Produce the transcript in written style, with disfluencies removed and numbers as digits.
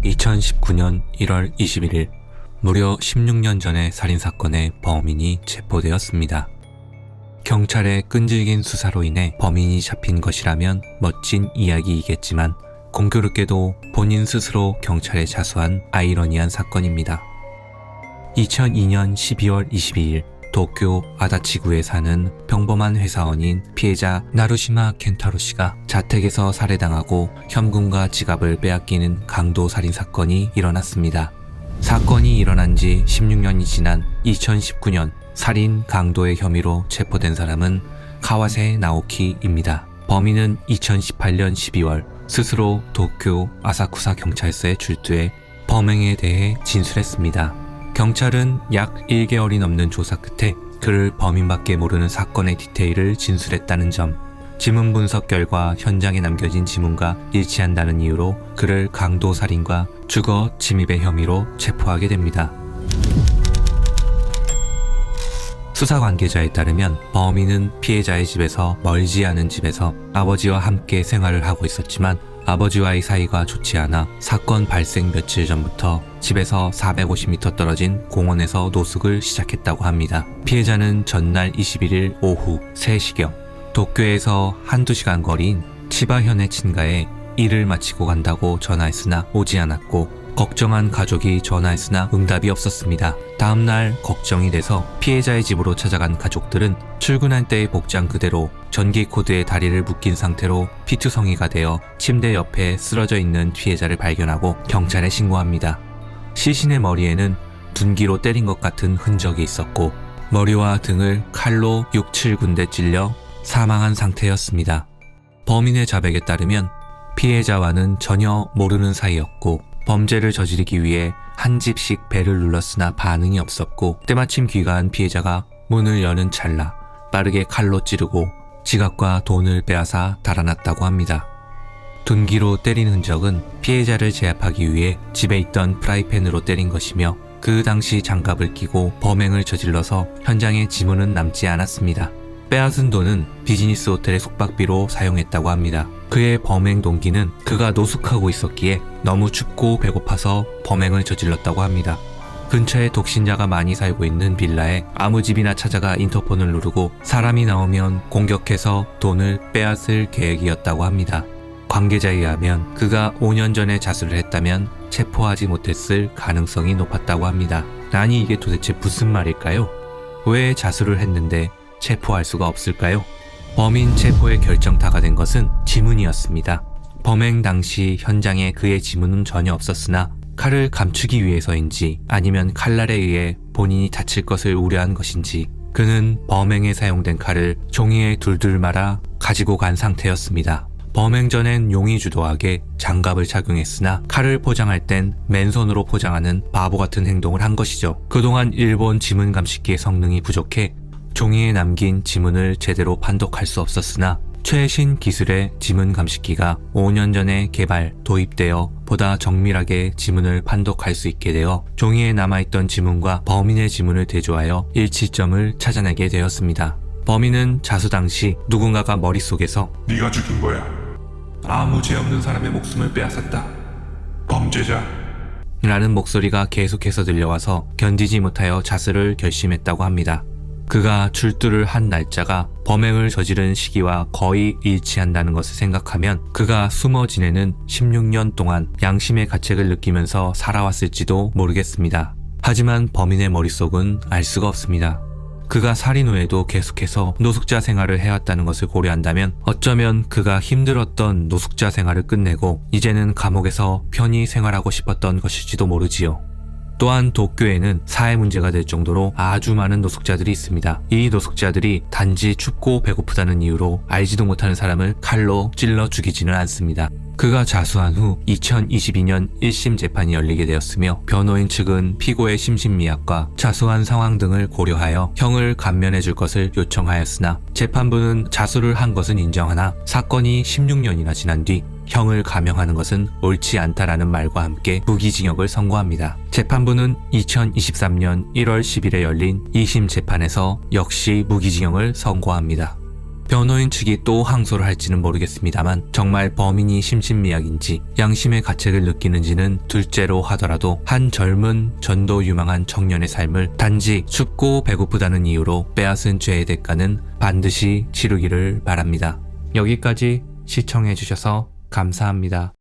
2019년 1월 21일 무려 16년 전의 살인사건의 범인이 체포되었습니다. 경찰의 끈질긴 수사로 인해 범인이 잡힌 것이라면 멋진 이야기이겠지만 공교롭게도 본인 스스로 경찰에 자수한 아이러니한 사건입니다. 2002년 12월 22일 도쿄 아다치구에 사는 평범한 회사원인 피해자 나루시마 켄타로 씨가 자택에서 살해당하고 현금과 지갑을 빼앗기는 강도 살인 사건이 일어났습니다. 사건이 일어난 지 16년이 지난 2019년 살인 강도의 혐의로 체포된 사람은 카와세 나오키입니다. 범인은 2018년 12월 스스로 도쿄 아사쿠사 경찰서에 출두해 범행에 대해 진술했습니다. 경찰은 약 1개월이 넘는 조사 끝에 그를 범인밖에 모르는 사건의 디테일을 진술했다는 점, 지문 분석 결과 현장에 남겨진 지문과 일치한다는 이유로 그를 강도살인과 주거 침입의 혐의로 체포하게 됩니다. 수사 관계자에 따르면 범인은 피해자의 집에서 멀지 않은 집에서 아버지와 함께 생활을 하고 있었지만 아버지와의 사이가 좋지 않아 사건 발생 며칠 전부터 집에서 450m 떨어진 공원에서 노숙을 시작했다고 합니다. 피해자는 전날 21일 오후 3시경 도쿄에서 한두 시간 거리인 치바현의 친가에 일을 마치고 간다고 전화했으나 오지 않았고 걱정한 가족이 전화했으나 응답이 없었습니다. 다음날 걱정이 돼서 피해자의 집으로 찾아간 가족들은 출근할 때의 복장 그대로 전기 코드에 다리를 묶인 상태로 피투성이가 되어 침대 옆에 쓰러져 있는 피해자를 발견하고 경찰에 신고합니다. 시신의 머리에는 둔기로 때린 것 같은 흔적이 있었고 머리와 등을 칼로 6, 7군데 찔려 사망한 상태였습니다. 범인의 자백에 따르면 피해자와는 전혀 모르는 사이였고 범죄를 저지르기 위해 한 집씩 벨을 눌렀으나 반응이 없었고 때마침 귀가한 피해자가 문을 여는 찰나 빠르게 칼로 찌르고 지갑과 돈을 빼앗아 달아났다고 합니다. 둔기로 때린 흔적은 피해자를 제압하기 위해 집에 있던 프라이팬으로 때린 것이며 그 당시 장갑을 끼고 범행을 저질러서 현장에 지문은 남지 않았습니다. 빼앗은 돈은 비즈니스 호텔의 숙박비로 사용했다고 합니다. 그의 범행 동기는 그가 노숙하고 있었기에 너무 춥고 배고파서 범행을 저질렀다고 합니다. 근처에 독신자가 많이 살고 있는 빌라에 아무 집이나 찾아가 인터폰을 누르고 사람이 나오면 공격해서 돈을 빼앗을 계획이었다고 합니다. 관계자에 의하면 그가 5년 전에 자수를 했다면 체포하지 못했을 가능성이 높았다고 합니다. 아니 이게 도대체 무슨 말일까요? 왜 자수를 했는데 체포할 수가 없을까요? 범인 체포의 결정타가 된 것은 지문이었습니다. 범행 당시 현장에 그의 지문은 전혀 없었으나 칼을 감추기 위해서인지 아니면 칼날에 의해 본인이 다칠 것을 우려한 것인지 그는 범행에 사용된 칼을 종이에 둘둘 말아 가지고 간 상태였습니다. 범행 전엔 용의주도하게 장갑을 착용했으나 칼을 포장할 땐 맨손으로 포장하는 바보 같은 행동을 한 것이죠. 그동안 일본 지문 감식기의 성능이 부족해 종이에 남긴 지문을 제대로 판독할 수 없었으나 최신 기술의 지문 감식기가 5년 전에 개발, 도입되어 보다 정밀하게 지문을 판독할 수 있게 되어 종이에 남아있던 지문과 범인의 지문을 대조하여 일치점을 찾아내게 되었습니다. 범인은 자수 당시 누군가가 머릿속에서 네가 죽인 거야. 아무 죄 없는 사람의 목숨을 빼앗았다. 범죄자. 라는 목소리가 계속해서 들려와서 견디지 못하여 자수를 결심했다고 합니다. 그가 출두를 한 날짜가 범행을 저지른 시기와 거의 일치한다는 것을 생각하면 그가 숨어 지내는 16년 동안 양심의 가책을 느끼면서 살아왔을지도 모르겠습니다. 하지만 범인의 머릿속은 알 수가 없습니다. 그가 살인 후에도 계속해서 노숙자 생활을 해왔다는 것을 고려한다면 어쩌면 그가 힘들었던 노숙자 생활을 끝내고 이제는 감옥에서 편히 생활하고 싶었던 것일지도 모르지요. 또한 도쿄에는 사회 문제가 될 정도로 아주 많은 노숙자들이 있습니다. 이 노숙자들이 단지 춥고 배고프다는 이유로 알지도 못하는 사람을 칼로 찔러 죽이지는 않습니다. 그가 자수한 후 2022년 1심 재판이 열리게 되었으며 변호인 측은 피고의 심신미약과 자수한 상황 등을 고려하여 형을 감면해 줄 것을 요청하였으나 재판부는 자수를 한 것은 인정하나 사건이 16년이나 지난 뒤 형을 감형하는 것은 옳지 않다라는 말과 함께 무기징역을 선고합니다. 재판부는 2023년 1월 10일에 열린 2심 재판에서 역시 무기징역을 선고합니다. 변호인 측이 또 항소를 할지는 모르겠습니다만 정말 범인이 심신미약인지 양심의 가책을 느끼는지는 둘째로 하더라도 한 젊은 전도 유망한 청년의 삶을 단지 춥고 배고프다는 이유로 빼앗은 죄의 대가는 반드시 치르기를 바랍니다. 여기까지 시청해주셔서 감사합니다.